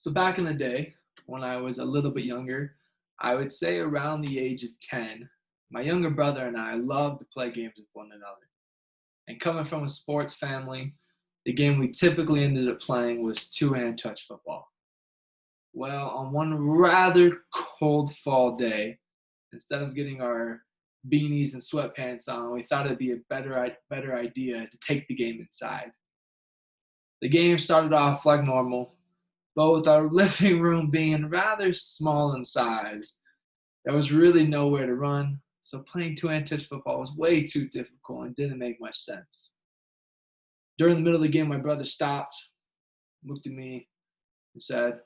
So back in the day, when I was a little bit younger, I would say around the age of 10, my younger brother and I loved to play games with one another. And coming from a sports family, the game we typically ended up playing was two-hand touch football. Well, on one rather cold fall day, instead of getting our beanies and sweatpants on, we thought it'd be a better idea to take the game inside. The game started off like normal, but with our living room being rather small in size, there was really nowhere to run, so playing two-hand touch football was way too difficult and didn't make much sense. During the middle of the game, my brother stopped, looked at me, and said,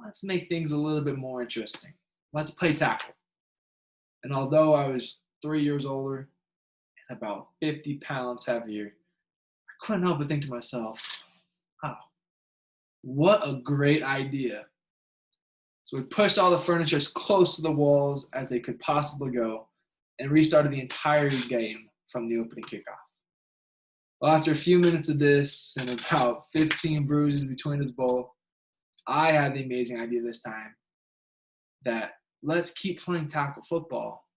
"Let's make things a little bit more interesting. Let's play tackle." And although I was 3 years older and about 50 pounds heavier, I couldn't help but think to myself, wow, what a great idea. So we pushed all the furniture as close to the walls as they could possibly go and restarted the entire game from the opening kickoff. Well, after a few minutes of this and about 15 bruises between us both, I had the amazing idea this time that let's keep playing tackle football.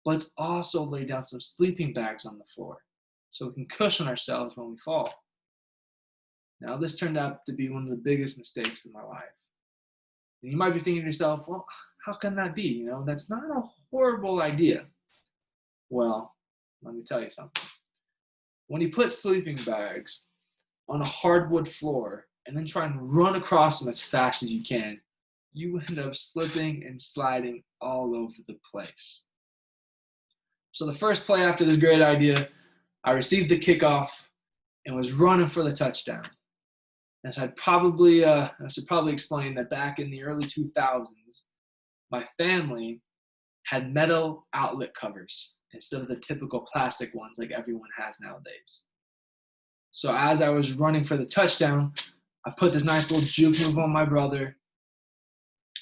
Let's also lay down some sleeping bags on the floor so we can cushion ourselves when we fall. Now, this turned out to be one of the biggest mistakes in my life. And you might be thinking to yourself, well, how can that be? That's not a horrible idea. Well, let me tell you something. When you put sleeping bags on a hardwood floor and then try and run across them as fast as you can, you end up slipping and sliding all over the place. So the first play after this great idea, I received the kickoff and was running for the touchdown. And so I should probably explain that back in the early 2000s, my family had metal outlet covers instead of the typical plastic ones like everyone has nowadays. So as I was running for the touchdown, I put this nice little juke move on my brother.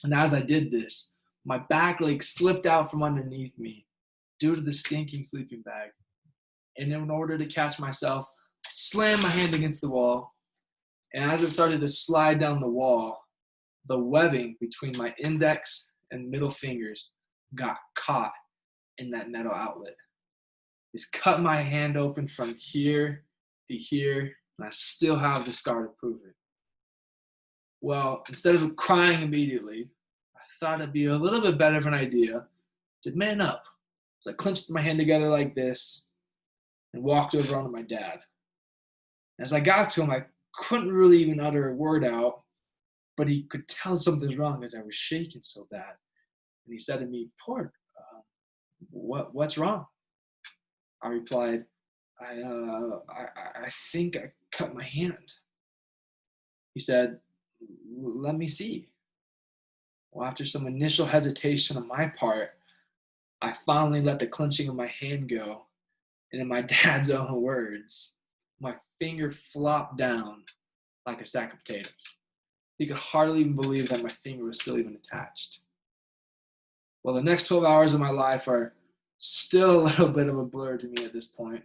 And as I did this, my back leg slipped out from underneath me due to the stinking sleeping bag. And in order to catch myself, I slammed my hand against the wall. And as it started to slide down the wall, the webbing between my index and middle fingers got caught in that metal outlet. It's cut my hand open from here to here, and I still have the scar to prove it. Well, instead of crying immediately, I thought it'd be a little bit better of an idea to man up. So I clenched my hand together like this and walked over onto my dad. As I got to him, I couldn't really even utter a word out, but he could tell something's wrong as I was shaking so bad. And he said to me, "Port, what's wrong?" I replied, I think I cut my hand." He said, "Let me see." Well, after some initial hesitation on my part, I finally let the clenching of my hand go, and in my dad's own words, my finger flopped down like a sack of potatoes. He could hardly even believe that my finger was still even attached. Well, the next 12 hours of my life are still a little bit of a blur to me at this point,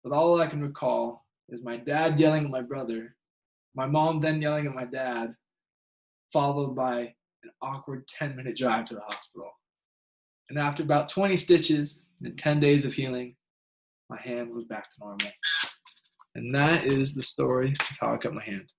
but all I can recall is my dad yelling at my brother, my mom then yelling at my dad, followed by an awkward 10-minute drive to the hospital. And after about 20 stitches and 10 days of healing, my hand was back to normal. And that is the story of how I cut my hand.